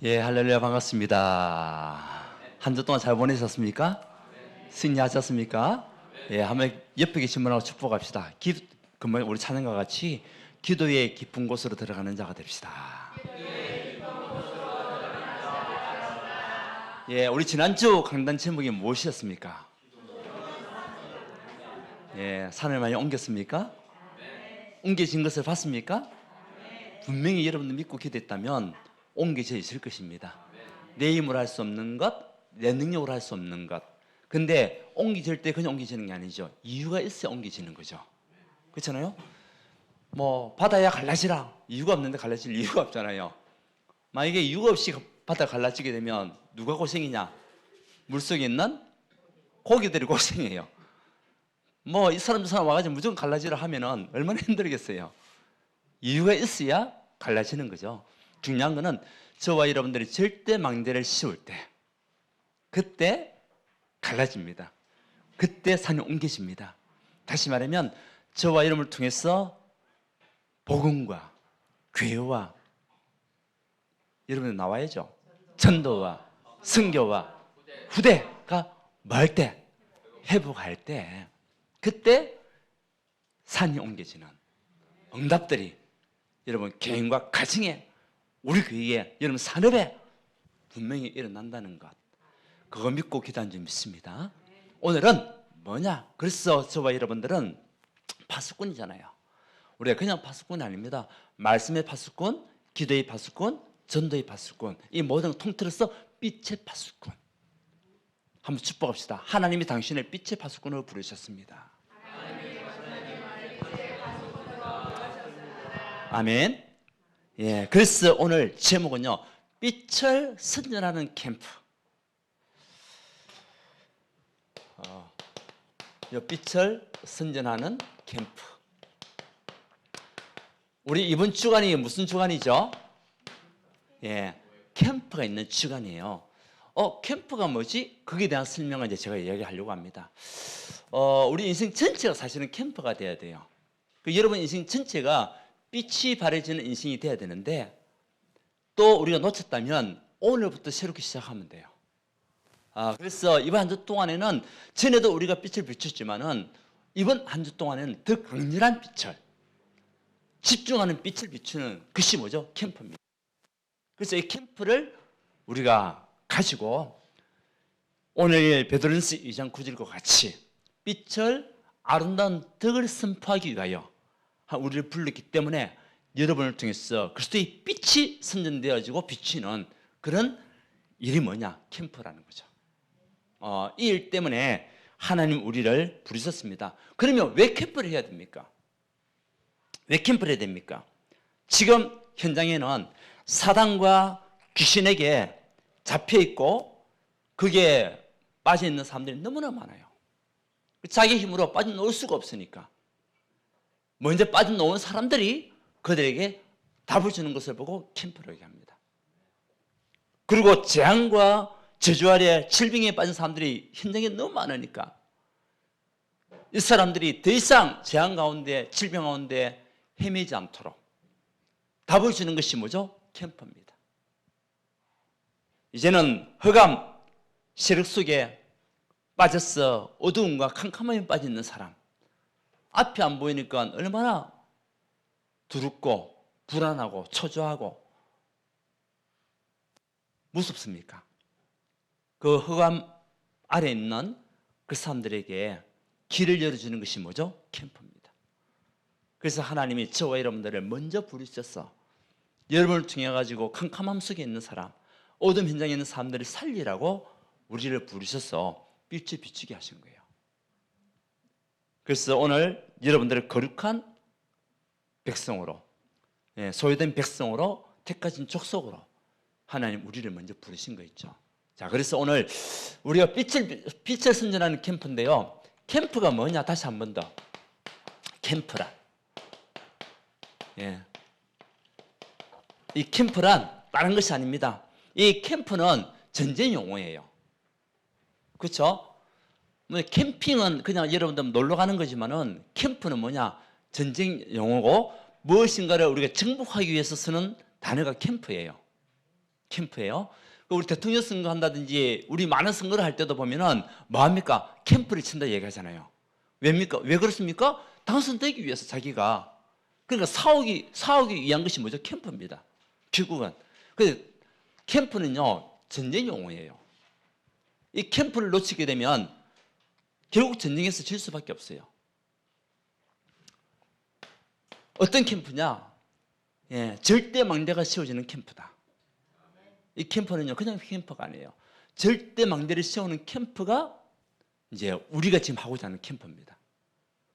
예, 할렐루야 반갑습니다. 한 주 동안 잘 보내셨습니까? 승리하셨습니까? 예, 한번 옆에 계신 분하고 축복합시다. 금방 우리 찬양과 같이 기도의 깊은 곳으로 들어가는 자가 됩시다. 예, 우리 지난주 강단 제목이 무엇이었습니까? 예, 산을 많이 옮겼습니까? 옮겨진 것을 봤습니까? 분명히 여러분들 믿고 기도했다면 옮겨져 있을 것입니다. 내 힘으로 할 수 없는 것, 내 능력으로 할 수 없는 것. 근데 옮겨질 때 그냥 옮겨지는 게 아니죠. 이유가 있어야 옮겨지는 거죠. 그렇잖아요? 뭐 바다야 갈라지라. 이유가 없는데 갈라질 이유가 없잖아요. 만약에 이유가 없이 바다 갈라지게 되면 누가 고생이냐? 물속에 있는 고기들이 고생해요. 뭐 이 사람 와가지고 무조건 갈라지라 하면은 얼마나 힘들겠어요. 이유가 있어야 갈라지는 거죠. 중요한 거는 저와 여러분들이 절대 망대를 씌울 때 그때 갈라집니다. 그때 산이 옮겨집니다. 다시 말하면 저와 여러분을 통해서 복음과 교회와 여러분들 나와야죠. 전도와 선교와 후대가 말 때, 회복할 때 그때 산이 옮겨지는 응답들이 여러분 개인과 가정에 우리 교회에 여러분 산업에 분명히 일어난다는 것, 그거 믿고 기도한 줄 믿습니다. 오늘은 뭐냐? 그래서 저와 여러분들은 파수꾼이잖아요. 우리가 그냥 파수꾼이 아닙니다. 말씀의 파수꾼, 기도의 파수꾼, 전도의 파수꾼, 이 모든 통틀어서 빛의 파수꾼. 한번 축복합시다. 하나님이 당신을 빛의 파수꾼으로 부르셨습니다. 아멘. 예, 그래서 오늘 제목은요, 빛을 선전하는 캠프. 빛을 선전하는 캠프. 우리 이번 주간이 무슨 주간이죠? 예, 캠프가 있는 주간이에요. 캠프가 뭐지? 거기에 대한 설명을 이제 제가 이야기하려고 합니다. 우리 인생 전체가 사실은 캠프가 돼야 돼요. 여러분 인생 전체가 빛이 바래지는 인생이 돼야 되는데 또 우리가 놓쳤다면 오늘부터 새롭게 시작하면 돼요. 그래서 이번 한 주 동안에는 전에도 우리가 빛을 비췄지만은 이번 한 주 동안에는 더 강렬한 빛을, 집중하는 빛을 비추는 것이 뭐죠? 캠프입니다. 그래서 이 캠프를 우리가 가지고 오늘 베드로전서 2장 9절과 같이 빛을 아름다운 덕을 선포하기 위하여 우리를 불렀기 때문에 여러분을 통해서 그리스도의 빛이 선전되어지고 비치는 그런 일이 뭐냐? 캠프라는 거죠. 이 일 때문에 하나님 우리를 부르셨습니다. 그러면 왜 캠프를 해야 됩니까? 왜 캠프를 해야 됩니까? 지금 현장에는 사단과 귀신에게 잡혀있고 그게 빠져있는 사람들이 너무나 많아요. 자기 힘으로 빠져나올 수가 없으니까 먼저 빠져나온 사람들이 그들에게 답을 주는 것을 보고 캠프를 얘기합니다. 그리고 재앙과 저주 아래 질병에 빠진 사람들이 현장에 너무 많으니까 이 사람들이 더 이상 재앙 가운데 질병 가운데 헤매지 않도록 답을 주는 것이 뭐죠? 캠프입니다. 이제는 흑암 세력 속에 빠져서 어두움과 캄캄함에 빠져 있는 사람, 앞이 안 보이니까 얼마나 두렵고 불안하고 초조하고 무섭습니까? 그 흑암 아래 있는 그 사람들에게 길을 열어주는 것이 뭐죠? 캠프입니다. 그래서 하나님이 저와 여러분들을 먼저 부르셔서 여러분을 통해 가지고 캄캄함 속에 있는 사람, 어둠 현장에 있는 사람들을 살리라고 우리를 부르셔서 빛을 비추게 하신 거예요. 그래서 오늘 여러분들을 거룩한 백성으로, 소유된 백성으로 택하신 족속으로 하나님 우리를 먼저 부르신 거 있죠. 자, 그래서 오늘 우리가 빛을 선전하는 캠프인데요. 캠프가 뭐냐? 다시 한 번 더. 캠프란. 이 캠프란 다른 것이 아닙니다. 이 캠프는 전쟁 용어예요. 그렇죠? 캠핑은 그냥 여러분들 놀러 가는 거지만은 캠프는 뭐냐? 전쟁 용어고 무엇인가를 우리가 정복하기 위해서 쓰는 단어가 캠프예요. 캠프예요. 우리 대통령 선거 한다든지 우리 많은 선거를 할 때도 보면은 뭐합니까? 캠프를 친다 얘기하잖아요. 왜입니까? 왜 그렇습니까? 당선되기 위해서 자기가. 그러니까 싸우기 위한 것이 뭐죠? 캠프입니다. 결국은. 그 캠프는요, 전쟁 용어예요. 이 캠프를 놓치게 되면 결국 전쟁에서 질 수밖에 없어요. 어떤 캠프냐? 예, 절대 망대가 세워지는 캠프다. 이 캠프는요, 그냥 캠프가 아니에요. 절대 망대를 세우는 캠프가 이제 우리가 지금 하고자 하는 캠프입니다.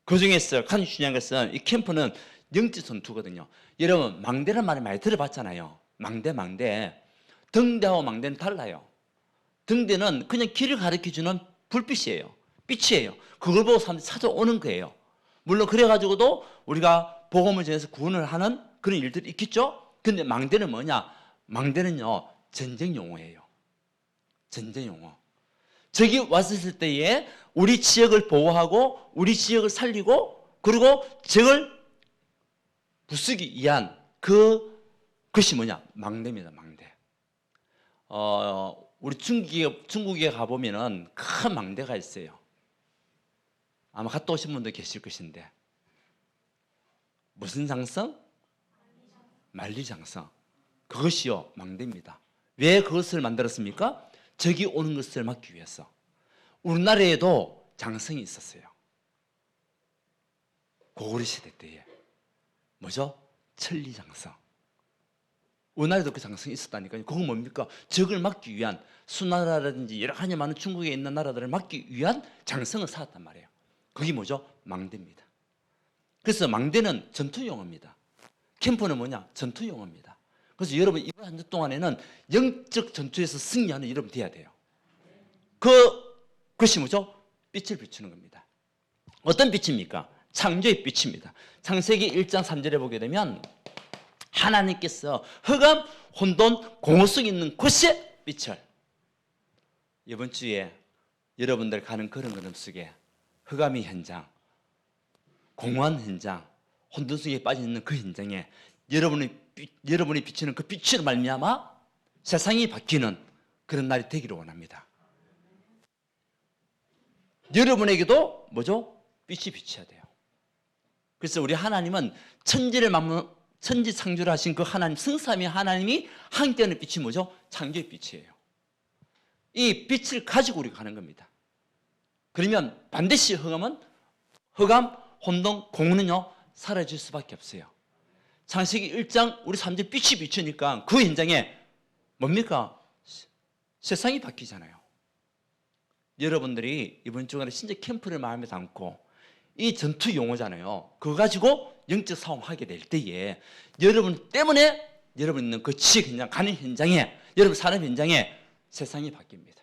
그 중에서 가장 중요한 것은 이 캠프는 영적 전투거든요. 여러분, 망대라는 말을 많이 들어봤잖아요. 망대. 등대하고 망대는 달라요. 등대는 그냥 길을 가르쳐주는 불빛이에요. 빛이에요. 그걸 보고 사람들이 찾아오는 거예요. 물론 그래가지고도 우리가 복음을 전해서 구원을 하는 그런 일들이 있겠죠. 근데 망대는 뭐냐? 망대는요, 전쟁 용어예요. 전쟁 용어. 적이 왔을 때에 우리 지역을 보호하고 우리 지역을 살리고 그리고 적을 부수기 위한 그것이 뭐냐? 망대입니다. 망대. 우리 중국에 가보면은 큰 망대가 있어요. 아마 갔다 오신 분도 계실 것인데 무슨 장성? 만리장성. 그것이요, 망대입니다. 왜 그것을 만들었습니까? 적이 오는 것을 막기 위해서. 우리나라에도 장성이 있었어요. 고구려 시대 때에. 뭐죠? 천리장성. 우리나라에도 그 장성이 있었다니까요. 그건 뭡니까? 적을 막기 위한, 수나라라든지 여러 가지 많은 중국에 있는 나라들을 막기 위한 장성을 쌓았단 말이에요. 그게 뭐죠? 망대입니다. 그래서 망대는 전투용어입니다. 캠프는 뭐냐? 전투용어입니다. 그래서 여러분 이번 한 주 동안에는 영적 전투에서 승리하는 여러분 돼야 돼요. 그것이 뭐죠? 빛을 비추는 겁니다. 어떤 빛입니까? 창조의 빛입니다. 창세기 1장 3절에 보게 되면 하나님께서 흑암, 혼돈, 공허성이 있는 곳에 빛을. 이번 주에 여러분들 가는 그런 걸음 속에 흑암의 현장, 공허한 현장, 혼돈성에 빠져 있는 그 현장에 여러분이 비치는 그 빛으로 말미암아 세상이 바뀌는 그런 날이 되기를 원합니다. 여러분에게도 뭐죠? 빛이 비쳐야 돼요. 그래서 우리 하나님은 천지 창조를 하신 그 하나님, 성삼위 하나님이 함께하는 빛이 뭐죠? 창조의 빛이에요. 이 빛을 가지고 우리가 가는 겁니다. 그러면 반드시 흑암, 혼돈, 공허는요 사라질 수밖에 없어요. 창세기 1장 우리 3절 빛이 비추니까 그 현장에 뭡니까? 세상이 바뀌잖아요. 여러분들이 이번 주간에 진짜 캠프를 마음에 담고 이 전투 용어잖아요. 그거 가지고 영적 싸움하게 될 때에 여러분 때문에 여러분 있는 그 지역 현장, 가는 현장에, 여러분 사는 현장에 세상이 바뀝니다.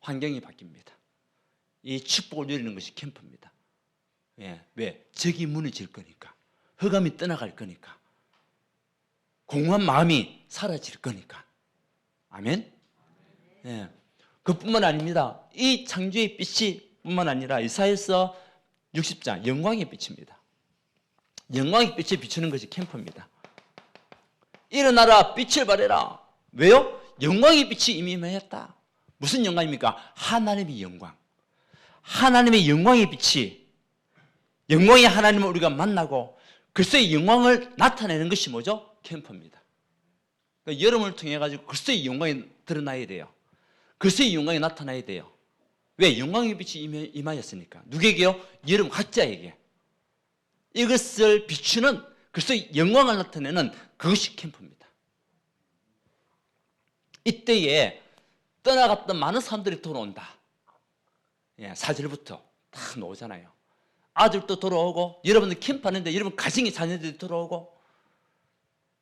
환경이 바뀝니다. 이 축복을 누리는 것이 캠프입니다. 예, 왜? 적이 무너질 거니까. 흑암이 떠나갈 거니까. 공허한 마음이 사라질 거니까. 아멘? 예. 그뿐만 아닙니다. 이 창조의 빛이 뿐만 아니라 이사야서 60장 영광의 빛입니다. 영광의 빛에 비추는 것이 캠프입니다. 일어나라 빛을 발해라. 왜요? 영광의 빛이 이미 임하였다. 무슨 영광입니까? 하나님의 영광. 하나님의 영광의 빛이, 영광의 하나님을 우리가 만나고 그리스도의 영광을 나타내는 것이 뭐죠? 캠프입니다. 그러니까 여러분을 통해 가지고 그리스도의 영광이 드러나야 돼요. 그리스도의 영광이 나타나야 돼요. 왜? 영광의 빛이 임하였으니까. 누구에게요? 여러분 각자에게. 이것을 비추는 그리스도의 영광을 나타내는 그것이 캠프입니다. 이때에 떠나갔던 많은 사람들이 돌아온다. 예, 4절부터 다 나오잖아요. 아들도 돌아오고, 여러분들 캠프하는데 여러분 가정의 자녀들이 돌아오고,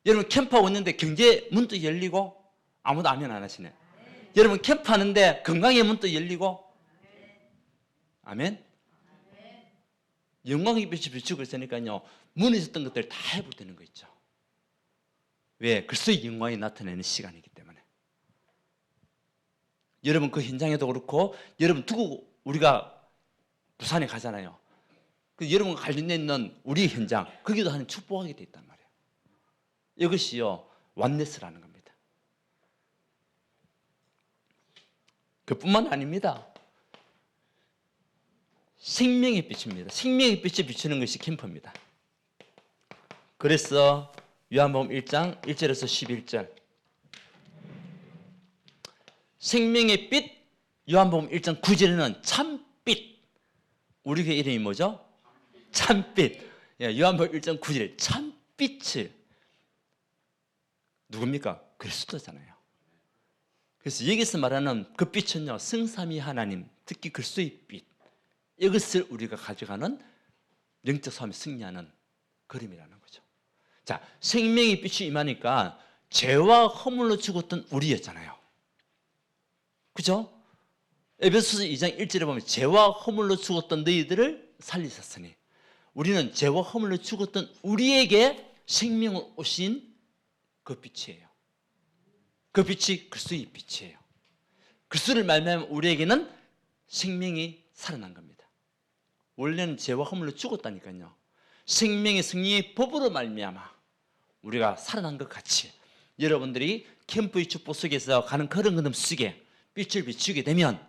여러분 캠프하고 있는데 경제 문도 열리고, 아무도 아멘 안 하시네. 여러분 캠프하는데 건강의 문도 열리고, 아멘. 영광의 빛이 비추고 있으니까요, 무너졌던 것들 다 회복되는 거 있죠. 왜? 그리스도의 영광이 나타내는 시간이기 때문에. 여러분 그 현장에도 그렇고, 여러분 두고 우리가 부산에 가잖아요. 그 여러분과 관련돼 있는 우리 현장, 거기도 하나님 축복하게 돼 있단 말이에요. 이것이요 완네스라는 겁니다. 그뿐만 아닙니다. 생명의 빛입니다. 생명의 빛에 비추는 것이 캠프입니다. 그래서 요한복음 1장 1절에서 11절 생명의 빛, 요한복음 1장 9절에는 참빛. 우리 교회 이름이 뭐죠? 참빛. 요한복음 1장 9절에 참빛을 누굽니까? 그리스도잖아요. 그래서 여기서 말하는 그 빛은요, 성삼위 하나님, 특히 그리스도의 빛, 이것을 우리가 가져가는 영적 삶에 승리하는 그림이라는 거죠. 자, 생명의 빛이 임하니까 죄와 허물로 죽었던 우리였잖아요. 그죠? 에베소서 2장 1절에 보면 죄와 허물로 죽었던 너희들을 살리셨으니, 우리는 죄와 허물로 죽었던 우리에게 생명을 오신 그 빛이에요. 그 빛이 그리스도의 빛이에요. 그리스도를 말미암아 우리에게는 생명이 살아난 겁니다. 원래는 죄와 허물로 죽었다니까요. 생명의 승리의 법으로 말미암아 우리가 살아난 것 같이 여러분들이 캠프의 축복 속에서 가는 그런 걸음 속에 빛을 비추게 되면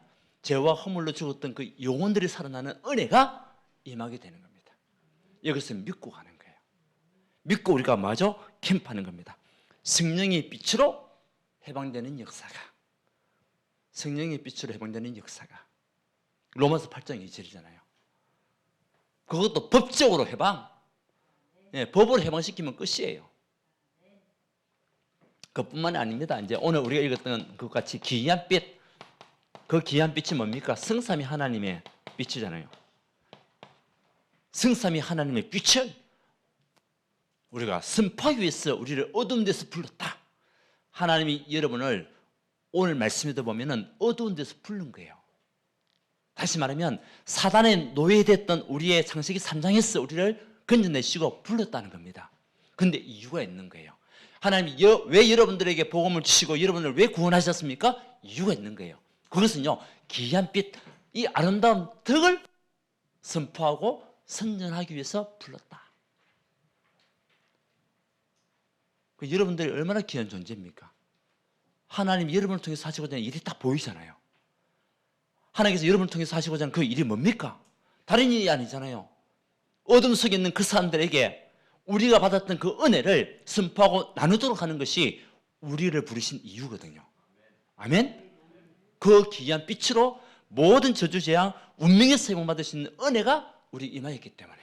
죄와 허물로 죽었던 그 영혼들이 살아나는 은혜가 임하게 되는 겁니다. 이것을 믿고 가는 거예요. 믿고 우리가 마저 캠프하는 겁니다. 성령의 빛으로 해방되는 역사가, 성령의 빛으로 해방되는 역사가 로마서 8장 2절이잖아요. 그것도 법적으로 해방, 법으로 해방시키면 끝이에요. 그뿐만 아닙니다. 이제 오늘 우리가 읽었던 것 같이 기이한 빛, 그 기이한 빛이 뭡니까? 성삼위 하나님의 빛이잖아요. 성삼위 하나님의 빛을 우리가 선포하기 위해서 우리를 어두운 데서 불렀다. 하나님이 여러분을 오늘 말씀에도 보면은 어두운 데서 부른 거예요. 다시 말하면 사단의 노예됐던 우리의 창세기 3장에서 우리를 건져내시고 불렀다는 겁니다. 그런데 이유가 있는 거예요. 하나님이 왜 여러분들에게 복음을 주시고 여러분을 왜 구원하셨습니까? 이유가 있는 거예요. 그것은요, 기이한 빛, 이 아름다운 덕을 선포하고 선전하기 위해서 불렀다. 여러분들이 얼마나 귀한 존재입니까? 하나님이 여러분을 통해서 하시고자 하는 일이 딱 보이잖아요. 하나님께서 여러분을 통해서 하시고자 하는 그 일이 뭡니까? 다른 일이 아니잖아요. 어둠 속에 있는 그 사람들에게 우리가 받았던 그 은혜를 선포하고 나누도록 하는 것이 우리를 부르신 이유거든요. 아멘? 그 귀한 빛으로 모든 저주, 재앙, 운명에서 사용받을 수 있는 은혜가 우리 임하였기 때문에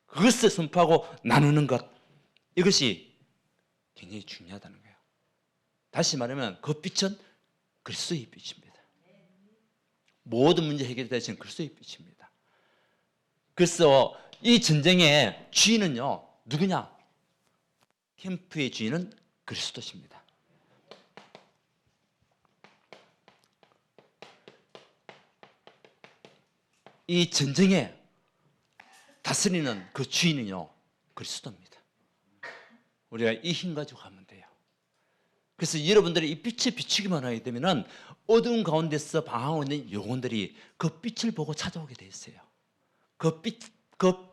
그것을 선포하고 나누는 것, 이것이 굉장히 중요하다는 거예요. 다시 말하면 그 빛은 그리스도의 빛입니다. 모든 문제 해결되신 그리스도의 빛입니다. 그래서 이 전쟁의 주인은요, 누구냐? 캠프의 주인은 그리스도십니다. 이 전쟁에 다스리는 그 주인은요, 그리스도입니다. 우리가 이 힘 가지고 가면 돼요. 그래서 여러분들이 이 빛에 비추기만 하게 되면은 어두운 가운데서 방황하고 있는 영혼들이 그 빛을 보고 찾아오게 돼 있어요. 그 빛,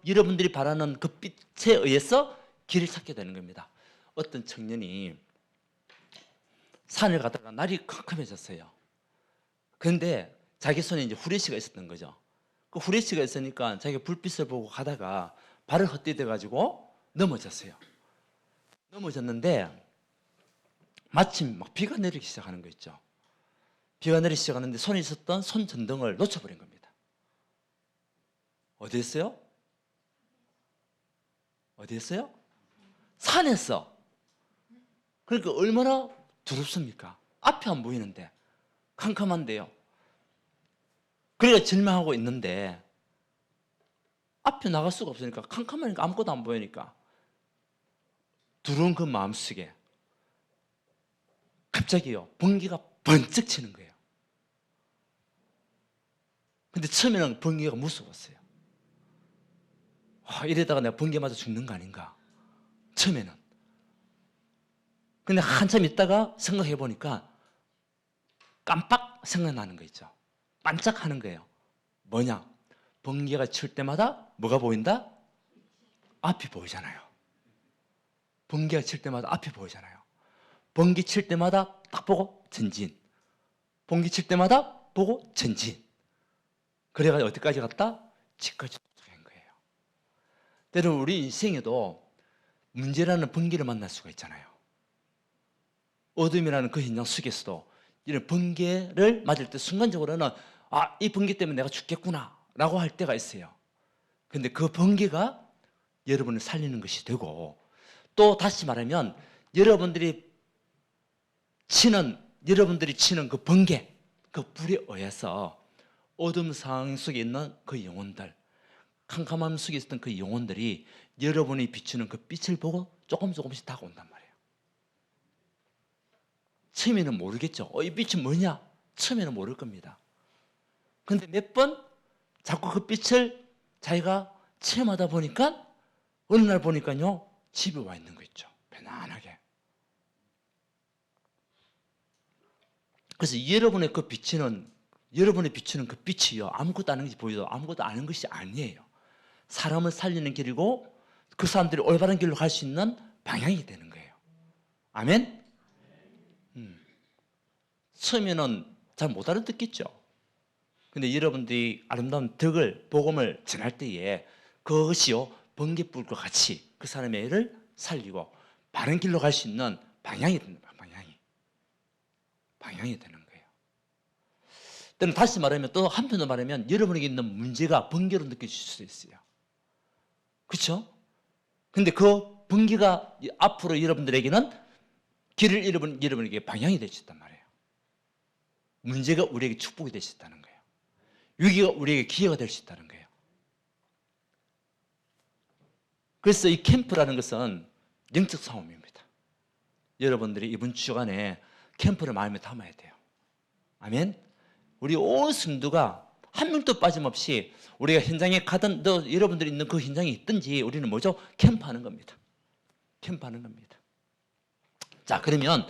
여러분들이 바라는 그 빛에 의해서 길을 찾게 되는 겁니다. 어떤 청년이 산을 가다가 날이 캄캄해졌어요. 그런데 자기 손에 이제 후레쉬가 있었던 거죠. 그 후레쉬가 있으니까 자기가 불빛을 보고 가다가 발을 헛디뎌 가지고 넘어졌어요. 넘어졌는데 마침 막 비가 내리기 시작하는 거 있죠. 비가 내리기 시작하는데 손에 있었던 손전등을 놓쳐버린 겁니다. 어디였어요? 어디였어요? 산에서. 그러니까 얼마나 두렵습니까? 앞이 안 보이는데 캄캄한데요. 그러니까 절망하고 있는데 앞에 나갈 수가 없으니까 캄캄하니까 아무것도 안 보이니까 두려운 그 마음속에 갑자기요, 번개가 번쩍 치는 거예요. 근데 처음에는 번개가 무서웠어요. 이러다가 내가 번개 맞아 죽는 거 아닌가, 처음에는. 근데 한참 있다가 생각해 보니까 깜빡 생각나는 거 있죠. 반짝하는 거예요. 뭐냐? 번개가 칠 때마다 뭐가 보인다? 앞이 보이잖아요. 번개가 칠 때마다 앞이 보이잖아요. 번개 칠 때마다 딱 보고 전진, 번개 칠 때마다 보고 전진. 그래가지고 어디까지 갔다? 집까지 도착한 거예요. 때로는 우리 인생에도 문제라는 번개를 만날 수가 있잖아요. 어둠이라는 그 현장 속에서도 이런 번개를 맞을 때 순간적으로는 이 번개 때문에 내가 죽겠구나 라고 할 때가 있어요. 근데 그 번개가 여러분을 살리는 것이 되고, 또 다시 말하면 여러분들이 치는 그 번개, 그 불에 의해서 어둠 상황 속에 있는 그 영혼들, 캄캄함 속에 있었던 그 영혼들이 여러분이 비추는 그 빛을 보고 조금씩 다가온단 말이에요. 처음에는 모르겠죠. 이 빛은 뭐냐? 처음에는 모를 겁니다. 그런데 몇 번 자꾸 그 빛을 자기가 체험하다 보니까 어느 날 보니까요, 집에 와 있는 거 있죠. 편안하게. 그래서 여러분의 비추는 그 빛이요, 아무것도 아는 것이 보여도 아무것도 아는 것이 아니에요. 사람을 살리는 길이고 그 사람들이 올바른 길로 갈 수 있는 방향이 되는 거예요. 아멘? 처음에는 잘 못 알아듣겠죠. 근데 여러분들이 아름다운 복음을 전할 때에 그것이요, 번갯불과 같이 그 사람의 애를 살리고 바른 길로 갈 수 있는 방향이 됩니다. 방향이 되는 거예요. 때는 다시 말하면, 또 한편으로 말하면 여러분에게 있는 문제가 번개로 느껴질 수도 있어요. 그렇죠? 근데 그 번개가 앞으로 여러분들에게는 길을 여러분에게 방향이 될 수 있단 말이에요. 문제가 우리에게 축복이 될 수 있다는 거예요. 위기가 우리에게 기회가 될 수 있다는 거예요. 그래서 이 캠프라는 것은 영적 싸움입니다. 여러분들이 이번 주간에 캠프를 마음에 담아야 돼요. 아멘? 우리 온 성도가 한 명도 빠짐없이 우리가 현장에 가든 여러분들이 있는 그 현장에 있든지 우리는 뭐죠? 캠프하는 겁니다. 캠프하는 겁니다. 자, 그러면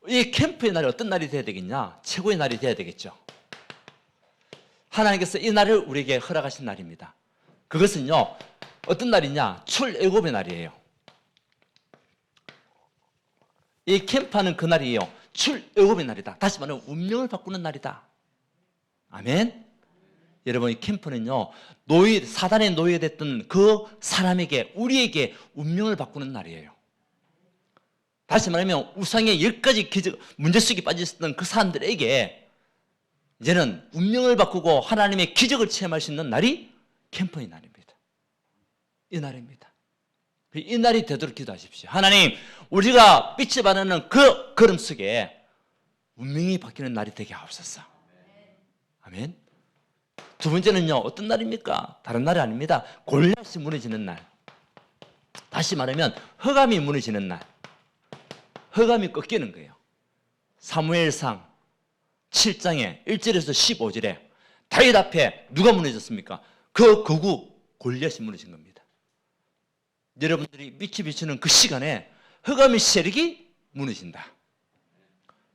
이 캠프의 날이 어떤 날이 돼야 되겠냐? 최고의 날이 돼야 되겠죠. 하나님께서 이 날을 우리에게 허락하신 날입니다. 그것은요, 어떤 날이냐? 출애굽의 날이에요. 이 캠프하는 그 날이에요. 출애굽의 날이다. 다시 말하면 운명을 바꾸는 날이다. 아멘. 여러분, 이 캠프는요, 사단의 노예됐던 그 사람에게, 우리에게 운명을 바꾸는 날이에요. 다시 말하면 우상의 10가지 문제 속에 빠져있었던 그 사람들에게 이제는 운명을 바꾸고 하나님의 기적을 체험할 수 있는 날이 캠프의 날입니다. 이 날입니다. 이 날이 되도록 기도하십시오. 하나님, 우리가 빛을 발하는 그 걸음 속에 운명이 바뀌는 날이 되게 하옵소서. 아멘. 두 번째는요, 어떤 날입니까? 다른 날이 아닙니다. 골리앗이 무너지는 날. 다시 말하면 흑암이 무너지는 날. 흑암이 꺾이는 거예요. 사무엘상 7장에 1절에서 15절에 다윗 앞에 누가 무너졌습니까? 그 거구 골리앗이 무너진 겁니다. 여러분들이 빛이 비추는 그 시간에 흑암의 세력이 무너진다.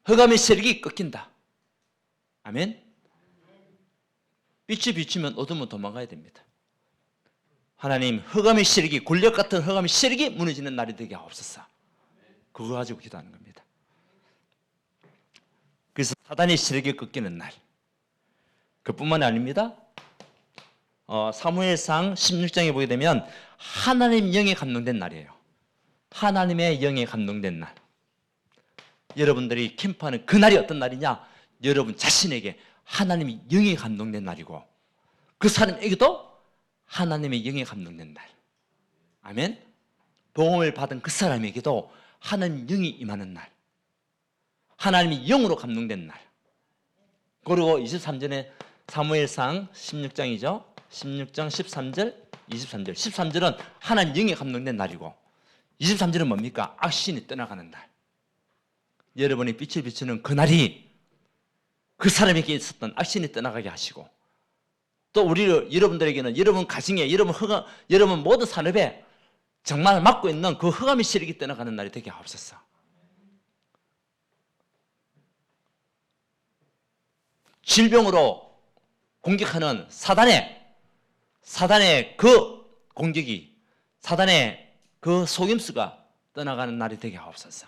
흑암의 세력이 꺾인다. 아멘. 빛이 비추면 어둠은 도망가야 됩니다. 하나님, 흑암의 세력이, 골리앗 같은 흑암의 세력이 무너지는 날이 되게 하옵소서. 그거 가지고 기도하는 겁니다. 그래서 사단의 세력이 꺾이는 날, 그뿐만이 아닙니다. 사무엘상 16장에 보게 되면 하나님 영에 감동된 날이에요. 하나님의 영에 감동된 날. 여러분들이 캠프하는 그 날이 어떤 날이냐? 여러분 자신에게 하나님의 영에 감동된 날이고 그 사람에게도 하나님의 영에 감동된 날. 아멘. 복음을 받은 그 사람에게도 하나님 영이 임하는 날. 하나님이 영으로 감동된 날. 그리고 23절에 사무엘상 16장이죠. 16장 13절, 23절. 13절은 하나님 영에 감동된 날이고 23절은 뭡니까? 악신이 떠나가는 날. 여러분이 빛을 비추는 그 날이 그 사람에게 있었던 악신이 떠나가게 하시고 또 여러분들에게는 여러분 가정에, 여러분 모든 산업에 정말 맡고 있는 그 흑암의 세력이 떠나가는 날이 되게 하옵소서. 질병으로 공격하는 사단의 그 공격이, 사단의 그 속임수가 떠나가는 날이 되게 하옵소서.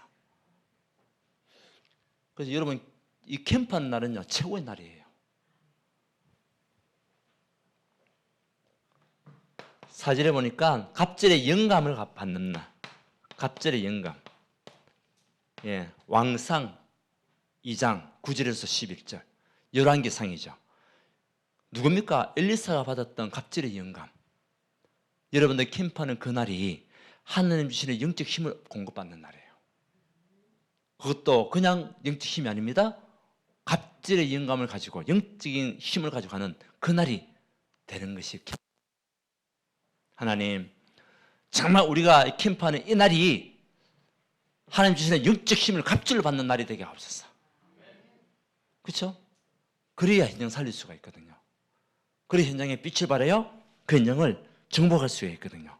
그래서 여러분, 이 캠프하는 날은요, 최고의 날이에요. 4절에 보니까 갑절의 영감을 받는 날. 갑절의 영감. 예, 왕상 2장 9절에서 11절. 열왕기상이죠. 누굽니까? 엘리사가 받았던 갑절의 영감. 여러분들 캠프하는 그날이 하나님 주시는 영적 힘을 공급받는 날이에요. 그것도 그냥 영적 힘이 아닙니다. 갑절의 영감을 가지고 영적인 힘을 가지고 가는 그날이 되는 것이 캠프. 하나님, 정말 우리가 캠프하는 이 날이 하나님 주시는 영적 힘을 갑절로 받는 날이 되게 하옵소서. 그렇죠? 그래야 현장 살릴 수가 있거든요. 그래야 현장에 빛을 발하여 그 현장을 정복할 수가 있거든요.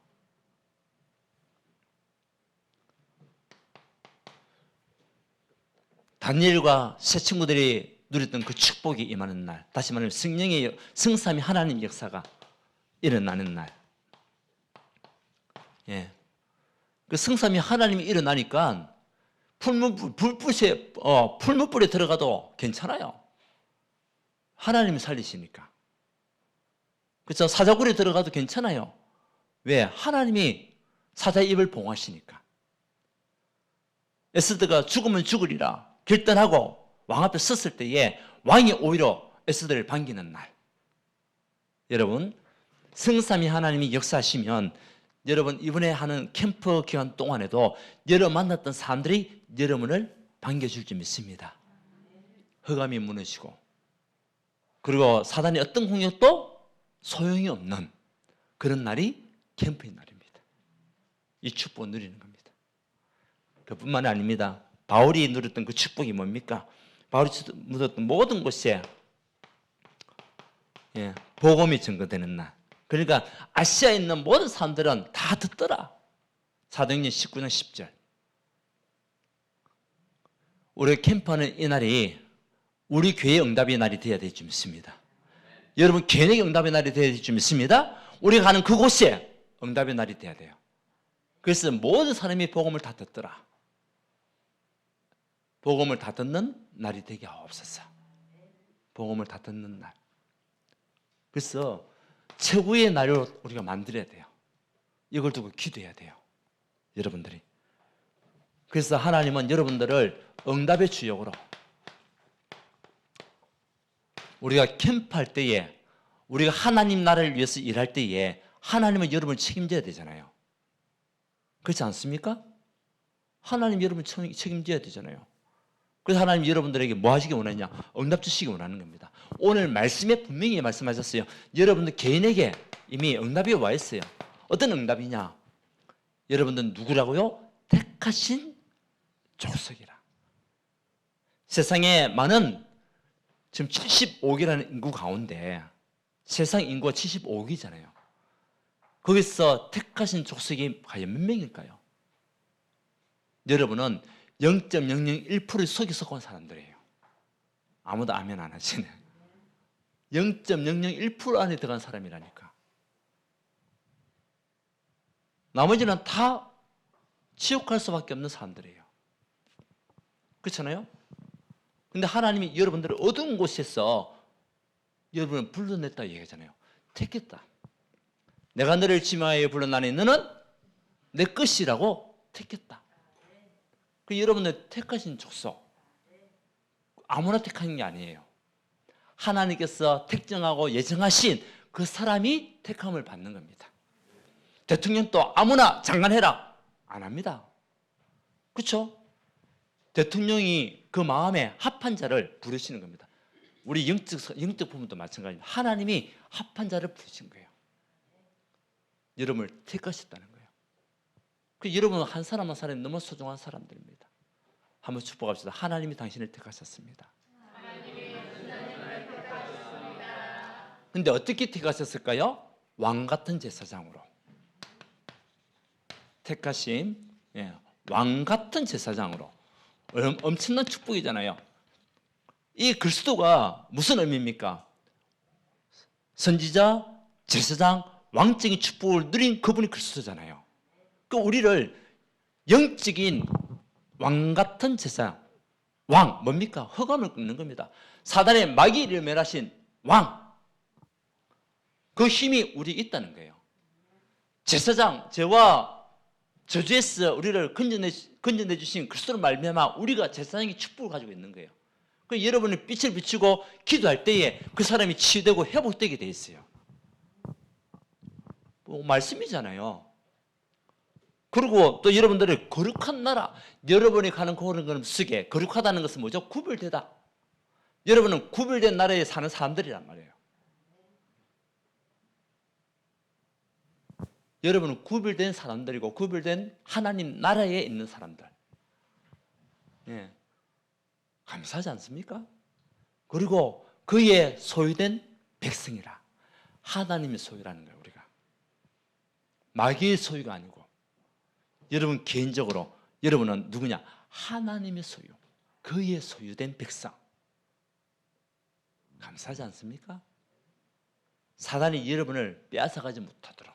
다니엘과 새 친구들이 누렸던 그 축복이 임하는 날, 다시 말하면 성령의 성삼위 하나님 역사가 일어나는 날. 예. 그 성삼위 하나님이 일어나니까 풀무불에 들어가도 괜찮아요. 하나님이 살리시니까. 그렇죠? 사자굴에 들어가도 괜찮아요. 왜? 하나님이 사자의 입을 봉하시니까. 에스더가 죽으면 죽으리라 결단하고 왕 앞에 섰을 때에 왕이 오히려 에스더를 반기는 날. 여러분, 성삼위 하나님이 역사하시면 여러분 이번에 하는 캠프 기간 동안에도 여러분 만났던 사람들이 여러분을 반겨줄 줄 믿습니다. 흑암이 무너지고 그리고 사단의 어떤 공격도 소용이 없는 그런 날이 캠프의 날입니다. 이 축복을 누리는 겁니다. 그뿐만이 아닙니다. 바울이 누렸던 그 축복이 뭡니까? 바울이 누렸던 모든 곳에 복음이 증거되는 날. 그러니까 아시아에 있는 모든 사람들은 다 듣더라. 사도행전 19장 10절. 우리 캠프하는 이 날이 우리 교회의 응답의 날이 되어야 될 줄 믿습니다. 여러분 교회의 응답의 날이 되어야 될 줄 믿습니다. 우리가 가는 그곳에 응답의 날이 되어야 돼요. 그래서 모든 사람이 복음을 다 듣더라. 복음을 다 듣는 날이 되게 하옵소서. 복음을 다 듣는 날. 그래서 최고의 날을 우리가 만들어야 돼요. 이걸 두고 기도해야 돼요. 여러분들이. 그래서 하나님은 여러분들을 응답의 주역으로 우리가 캠프할 때에 우리가 하나님 나라를 위해서 일할 때에 하나님은 여러분을 책임져야 되잖아요. 그렇지 않습니까? 하나님 여러분을 책임져야 되잖아요. 그래서 하나님 여러분들에게 뭐 하시기 원하냐? 응답 주시기 원하는 겁니다. 오늘 말씀에 분명히 말씀하셨어요. 여러분들 개인에게 이미 응답이 와 있어요. 어떤 응답이냐? 여러분들 누구라고요? 택하신 족속이라. 세상에 많은 지금 75억이라는 인구 가운데 세상 인구가 75억이잖아요. 거기서 택하신 족속이 과연 몇 명일까요? 여러분은 0.001% 속에 속한 사람들이에요. 아무도 아멘 안 하시네. 0.001% 안에 들어간 사람이라니까. 나머지는 다 지옥 갈 수밖에 없는 사람들이에요. 그렇잖아요? 근데 하나님이 여러분들을 어두운 곳에서 여러분을 불러냈다 얘기하잖아요. 택했다. 내가 너를 지명하여 불러나니 너는 내 것이라고 택했다. 그 여러분들 택하신 족속. 아무나 택하는 게 아니에요. 하나님께서 택정하고 예정하신 그 사람이 택함을 받는 겁니다. 대통령도 아무나 장관해라 안 합니다. 그렇죠? 대통령이 그 마음에 합한 자를 부르시는 겁니다. 우리 영적 부분도 마찬가지입니다. 하나님이 합한 자를 부르신 거예요. 여러분을 택하셨다는 거예요. 그 여러분 한 사람 한 사람이 너무 소중한 사람들입니다. 한번 축복합시다. 하나님이 당신을 택하셨습니다. 근데 어떻게 택하셨을까요? 왕 같은 제사장으로. 택하심, 왕 같은 제사장으로. 엄청난 축복이잖아요. 이 그리스도가 무슨 의미입니까? 선지자, 제사장, 왕적인 축복을 누린 그분이 그리스도잖아요. 그 우리를 영적인 왕 같은 제사장, 왕 뭡니까? 흑암을 꺾는 겁니다. 사단의 마귀를 멸하신 왕, 그 힘이 우리 있다는 거예요. 제사장, 저와 저주에서 우리를 건져내 주신 그리스도로 말미암아 우리가 제사장의 축복을 가지고 있는 거예요. 그 여러분이 빛을 비추고 기도할 때에 그 사람이 치유되고 회복되게 돼 있어요. 뭐 말씀이잖아요. 그리고 또 여러분들의 거룩한 나라, 여러분이 가는 그런 속에 거룩하다는 것은 뭐죠? 구별되다. 여러분은 구별된 나라에 사는 사람들이란 말이에요. 여러분은 구별된 사람들이고 구별된 하나님 나라에 있는 사람들. 예. 감사하지 않습니까? 그리고 그의 소유된 백성이라. 하나님의 소유라는 거예요, 우리가. 마귀의 소유가 아니고. 여러분 개인적으로 여러분은 누구냐? 하나님의 소유. 그의 소유된 백성. 감사하지 않습니까? 사단이 여러분을 빼앗아가지 못하도록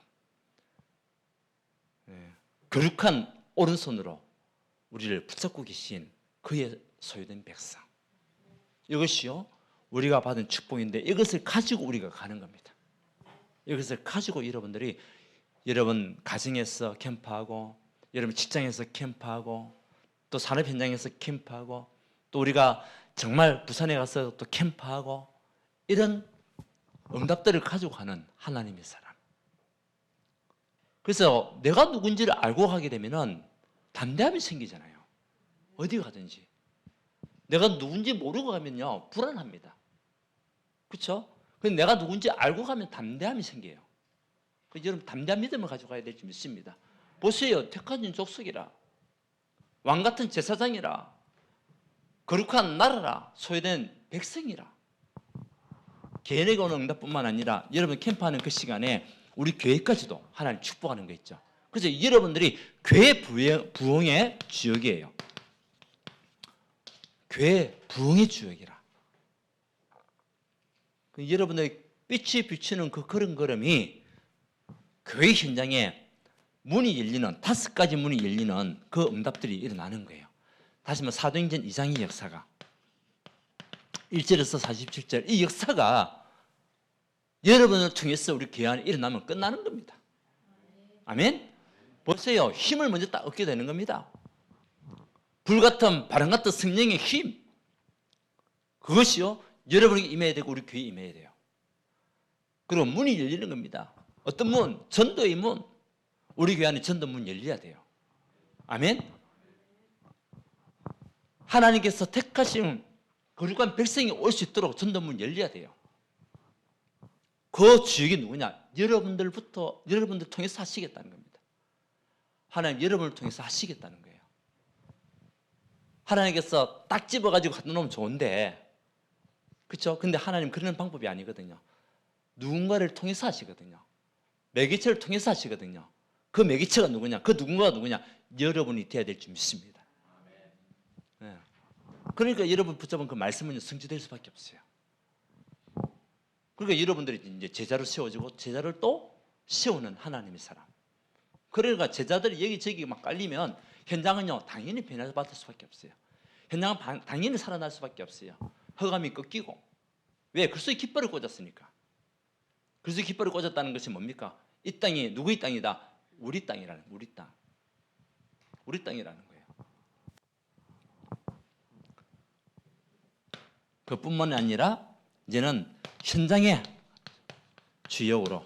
거룩한 오른손으로 우리를 붙잡고 계신 그의 소유된 백성. 이것이요 우리가 받은 축복인데 이것을 가지고 우리가 가는 겁니다. 이것을 가지고 여러분들이 여러분 가정에서 캠프하고 여러분 직장에서 캠프하고 또 산업 현장에서 캠프하고 또 우리가 정말 부산에 가서 또 캠프하고 이런 응답들을 가지고 가는 하나님의 사람. 그래서 내가 누군지를 알고 가게 되면은 담대함이 생기잖아요. 어디 가든지. 내가 누군지 모르고 가면요 불안합니다. 그렇죠? 근데 내가 누군지 알고 가면 담대함이 생겨요. 그래서 여러분 담대한 믿음을 가지고 가야 될 줄 믿습니다. 보세요. 택하신 족속이라 왕 같은 제사장이라 거룩한 나라라 소유된 백성이라 개인에게 오는 응답뿐만 아니라 여러분 캠프하는 그 시간에 우리 교회까지도 하나님 축복하는 거 있죠. 그래서 여러분들이 교회 부흥의 주역이에요. 교회 부흥의 주역이라. 여러분들이 빛이 비추는 그 걸음걸음이 교회 현장에 문이 열리는 5가지 문이 열리는 그 응답들이 일어나는 거예요. 다시 말해 사도행전 2장의 역사가 1절에서 47절 이 역사가 여러분을 통해서 우리 교회 안에 일어나면 끝나는 겁니다. 아멘? 보세요. 힘을 먼저 딱 얻게 되는 겁니다. 불같은 바람 같은 성령의 힘 그것이요 여러분에게 임해야 되고 우리 교회에 임해야 돼요. 그리고 문이 열리는 겁니다. 어떤 문? 전도의 문. 우리 교회 안에 전도 문 열려야 돼요. 아멘? 하나님께서 택하신 거룩한 백성이 올 수 있도록 전도 문 열려야 돼요. 그 주역이 누구냐? 여러분들 통해서 하시겠다는 겁니다. 하나님 여러분을 통해서 하시겠다는 거예요. 하나님께서 딱 집어가지고 갖다 놓으면 좋은데 그렇죠? 근데 하나님 그런 방법이 아니거든요. 누군가를 통해서 하시거든요. 매개체를 통해서 하시거든요. 그 매개체가 누구냐? 그 누군가가 누구냐? 여러분이 돼야 될 줄 믿습니다. 네. 그러니까 여러분 붙잡은 그 말씀은 성취될 수밖에 없어요. 그러니까 여러분들이 이제 제자로 세워지고 제자를 또 세우는 하나님의 사람. 그러니까 제자들이 여기저기 막 깔리면 현장은요 당연히 변화받을 수밖에 없어요. 현장은 당연히 살아날 수밖에 없어요. 허감이 꺾이고 왜? 그리스도의 깃발을 꽂았으니까. 그리스도의 깃발을 꽂았다는 것이 뭡니까? 이 땅이 누구의 땅이다? 우리 땅이라는 우리 땅. 우리 땅이라는 거예요. 그뿐만 아니라 이제는 현장의 주역으로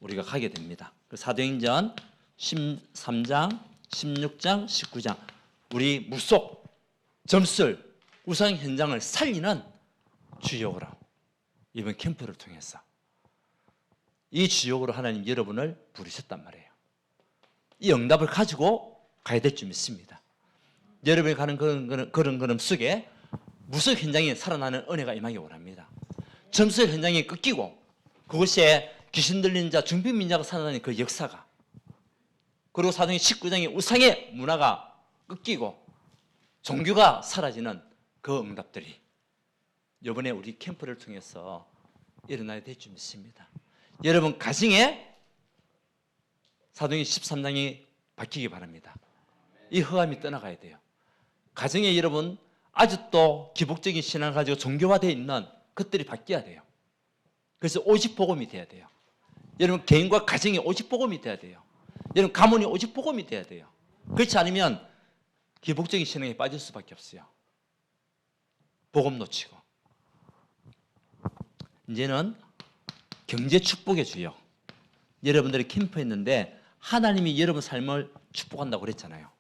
우리가 가게 됩니다. 사도행전 13장, 16장, 19장 우리 무속, 점술, 우상 현장을 살리는 주역으로 이번 캠프를 통해서 이 주역으로 하나님 여러분을 부르셨단 말이에요. 이 응답을 가지고 가야 될 줄 믿습니다. 여러분이 가는 그런 걸음 속에 무속 현장에 살아나는 은혜가 임하기 원합니다. 점술 현장이 꺾이고 그곳에 귀신 들린 자, 중병민자가 살아나는 그 역사가 그리고 사도행전 19장의 우상의 문화가 꺾이고 종교가 사라지는 그 응답들이 이번에 우리 캠프를 통해서 일어나야 될 줄 믿습니다. 여러분 가정에 사도행전 13장이 바뀌기 바랍니다. 이 허감이 떠나가야 돼요. 가정에 여러분 아직도 기복적인 신앙을 가지고 종교화되어 있는 것들이 바뀌어야 돼요. 그래서 오직 복음이 돼야 돼요. 여러분 개인과 가정이 오직 복음이 돼야 돼요. 여러분 가문이 오직 복음이 돼야 돼요. 그렇지 않으면 기복적인 신앙에 빠질 수밖에 없어요. 복음 놓치고. 이제는 경제 축복의 주요. 여러분들이 캠프했는데 하나님이 여러분 삶을 축복한다고 그랬잖아요.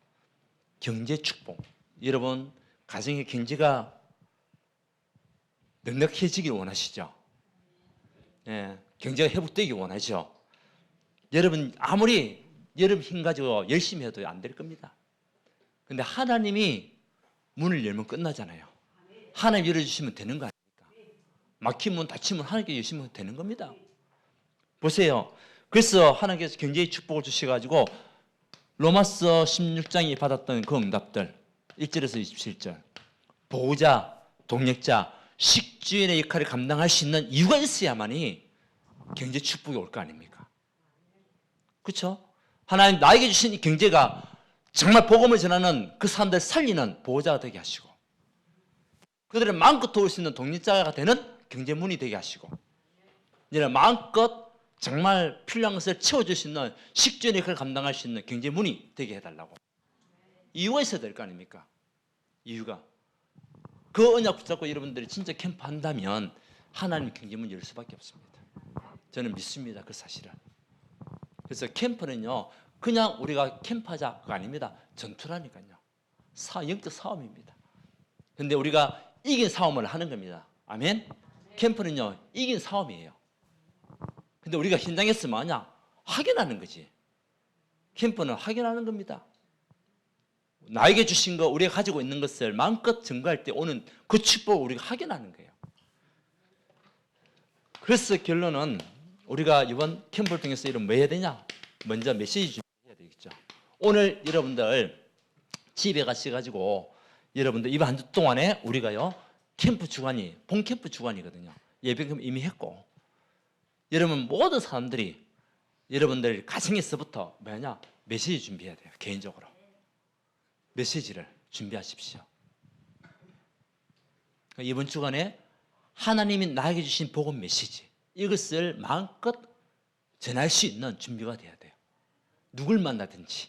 경제 축복. 여러분 가정의 경제가 넉넉해지길 원하시죠? 예, 경제가 회복되길 원하죠? 여러분 아무리 여러분 힘 가지고 열심히 해도 안 될 겁니다. 근데 하나님이 문을 열면 끝나잖아요. 하나님 열어주시면 되는 거 아닙니까? 막힌 문 닫히면 하나님께 열시면 되는 겁니다. 보세요. 그래서 하나님께서 경제의 축복을 주셔가지고 로마서 16장이 받았던 그 응답들 1절에서 27절 보호자, 동력자, 식주인의 역할을 감당할 수 있는 이유가 있어야만이 경제 축복이 올 거 아닙니까? 그렇죠? 하나님 나에게 주신 이 경제가 정말 복음을 전하는 그 사람들을 살리는 보호자가 되게 하시고 그들을 마음껏 도울 수 있는 독립자가 되는 경제문이 되게 하시고 이제 마음껏 정말 필요한 것을 채워줄 수 있는 식주인의 역할을 감당할 수 있는 경제문이 되게 해달라고 이유가 있어야 될 거 아닙니까? 이유가 그 언약 붙잡고 여러분들이 진짜 캠프 한다면 하나님의 경제문 열 수밖에 없습니다. 저는 믿습니다. 그 사실을. 그래서 캠프는요 그냥 우리가 캠프하자가 아닙니다. 전투라니까요. 영적 싸움입니다. 그런데 우리가 이긴 싸움을 하는 겁니다. 아멘? 캠프는요 이긴 싸움이에요. 근데 우리가 현장에서 뭐냐? 확인하는 거지. 캠프는 확인하는 겁니다. 나에게 주신 거 우리가 가지고 있는 것을 마음껏 증거할 때 오는 그 축복을 우리가 확인하는 거예요. 그래서 결론은 우리가 이번 캠프를 통해서 이런 뭐 해야 되냐? 먼저 메시지 준비해야 되겠죠. 오늘 여러분들 집에 가셔가지고 여러분들 이번 한 주 동안에 우리가요 캠프 주관이 본캠프 주관이거든요. 예배 캠프 이미 했고 여러분 모든 사람들이 여러분들 가정에서부터 뭐냐 메시지 준비해야 돼요. 개인적으로 메시지를 준비하십시오. 이번 주간에 하나님이 나에게 주신 복음 메시지 이것을 마음껏 전할 수 있는 준비가 돼야 돼요. 누굴 만나든지.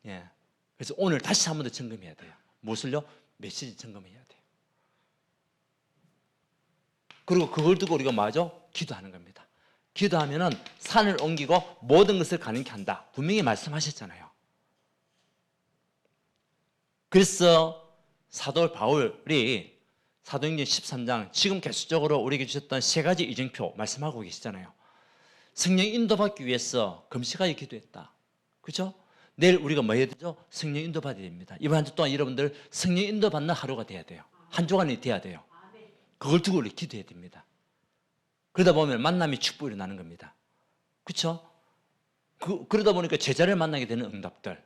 예. 그래서 오늘 다시 한 번 더 점검해야 돼요. 무엇을요? 메시지 점검해야 돼요. 그리고 그걸 두고 우리가 뭐하죠? 기도하는 겁니다. 기도하면은 산을 옮기고 모든 것을 가능케 한다. 분명히 말씀하셨잖아요. 그래서 사도 바울이 사도행전 13장 지금 계속적으로 우리에게 주셨던 세 가지 이정표 말씀하고 계시잖아요. 성령 인도받기 위해서 금식하여 기도했다. 그렇죠? 내일 우리가 뭐 해야 되죠? 성령 인도받아야 됩니다. 이번 한 주 동안 여러분들 성령 인도받는 하루가 돼야 돼요. 한 주간이 돼야 돼요. 그걸 두고 우리 기도해야 됩니다. 그러다 보면 만남이 축복이 일어나는 겁니다. 그렇죠? 그러다 보니까 제자를 만나게 되는 응답들,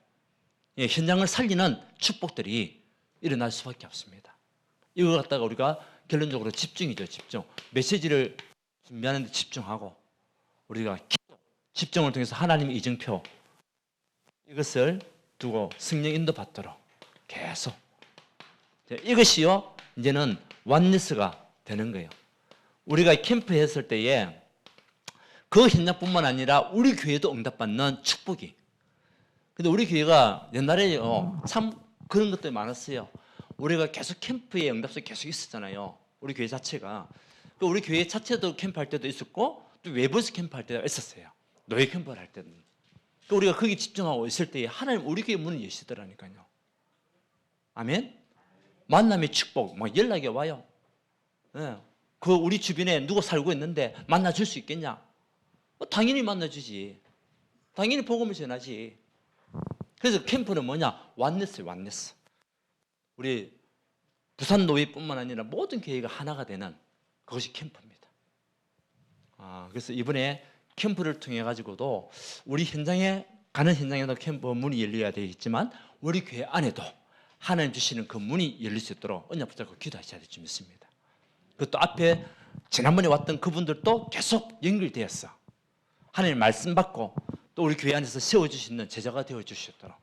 예, 현장을 살리는 축복들이 일어날 수밖에 없습니다. 이거 갖다가 우리가 결론적으로 집중이죠. 집중. 메시지를 준비하는 데 집중하고 우리가 기도, 집중을 통해서 하나님의 이정표 이것을 두고 성령 인도 받도록 계속 이것이요 이제는 원네스가 되는 거예요. 우리가 캠프 했을 때에 그 현장뿐만 아니라 우리 교회도 응답받는 축복이. 근데 우리 교회가 옛날에요 참 그런 것들이 많았어요. 우리가 계속 캠프에 응답이 계속 있었잖아요. 우리 교회 자체가. 우리 교회 자체도 캠프할 때도 있었고 또 외부에서 캠프할 때도 있었어요. 노예 캠프를 할 때는. 우리가 거기 집중하고 있을 때에 하나님 우리 교회 문을 여시더라니까요. 아멘? 만남의 축복, 막 연락이 와요. 네. 그 우리 주변에 누구 살고 있는데 만나줄 수 있겠냐? 당연히 만나주지. 당연히 복음을 전하지. 그래서 캠프는 뭐냐? 완네스예요, 완네스. 우리 부산 노예뿐만 아니라 모든 교회가 하나가 되는 그것이 캠프입니다. 그래서 이번에 캠프를 통해 가지고도 우리 현장에 가는 현장에도 캠프 문이 열려야 되겠지만 우리 교회 안에도 하나님 주시는 그 문이 열릴 수 있도록 언약 붙잡고 기도하셔야 될 줄 믿습니다. 그것도 앞에 지난번에 왔던 그분들도 계속 연결되었어. 하나님 말씀 받고 또 우리 교회 안에서 세워주시는 제자가 되어주시도록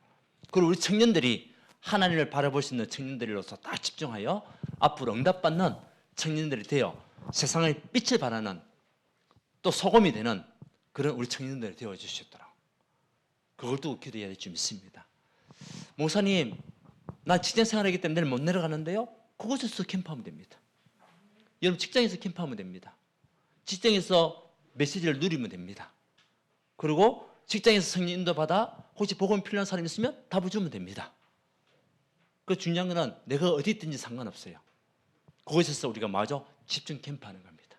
그리고 우리 청년들이 하나님을 바라볼 수 있는 청년들로서 다 집중하여 앞으로 응답받는 청년들이 되어 세상의 빛을 발하는 또 소금이 되는 그런 우리 청년들이 되어주셨더라고요. 그걸 두고 기도해야 될 줄 믿습니다. 목사님, 나 직장 생활하기 때문에 내일 못 내려가는데요. 그곳에서 캠프하면 됩니다. 여러분 직장에서 캠프하면 됩니다. 직장에서 메시지를 누리면 됩니다. 그리고 직장에서 성령 인도 받아 혹시 복음 필요한 사람 있으면 답을 주면 됩니다. 그 중요한 거는 내가 어디 있든지 상관없어요. 그곳에서 우리가 마저 집중 캠프하는 겁니다.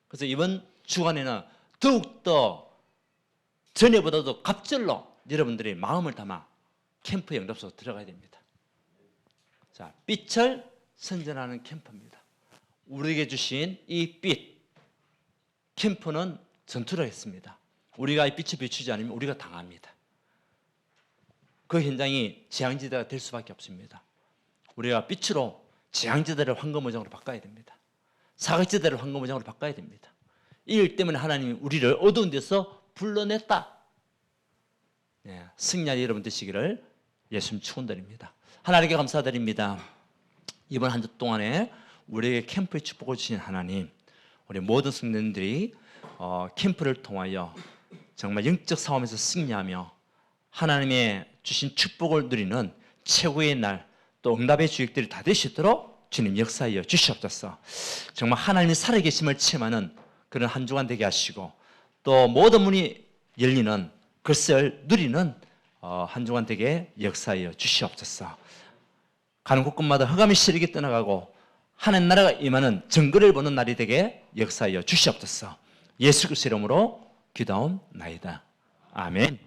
그래서 이번 주간에는 더욱더 전에보다도 갑절로 여러분들이 마음을 담아 캠프 영답소 들어가야 됩니다. 자, 빛을 선전하는 캠프입니다. 우리에게 주신 이 빛, 캠프는 전투를 했습니다. 우리가 이 빛을 비추지 않으면 우리가 당합니다. 그 현장이 재앙지대가 될 수밖에 없습니다. 우리가 빛으로 재앙지대를 황금무장으로 바꿔야 됩니다. 사각지대를 황금무장으로 바꿔야 됩니다. 이 일 때문에 하나님이 우리를 어두운 데서 불러냈다. 네, 승리한 여러분 되시기를 예수님 축원드립니다. 하나님께 감사드립니다. 이번 한 주 동안에 우리에게 캠프의 축복을 주신 하나님, 우리 모든 성도들이 캠프를 통하여 정말 영적 싸움에서 승리하며 하나님의 주신 축복을 누리는 최고의 날, 또 응답의 주역들이 다 되시도록 주님 역사하여 주시옵소서. 정말 하나님이 살아계심을 체험하는 그런 한 주간 되게 하시고, 또 모든 문이 열리는 그것을 누리는 한 주간 되게 역사하여 주시옵소서. 가는 곳곳마다 흑암이 시리게 떠나가고 하나님 나라가 임하는 정글을 보는 날이 되게 역사하여 주시옵소서. 예수 그리스도 이름으로 기도하옵나이다. 아멘.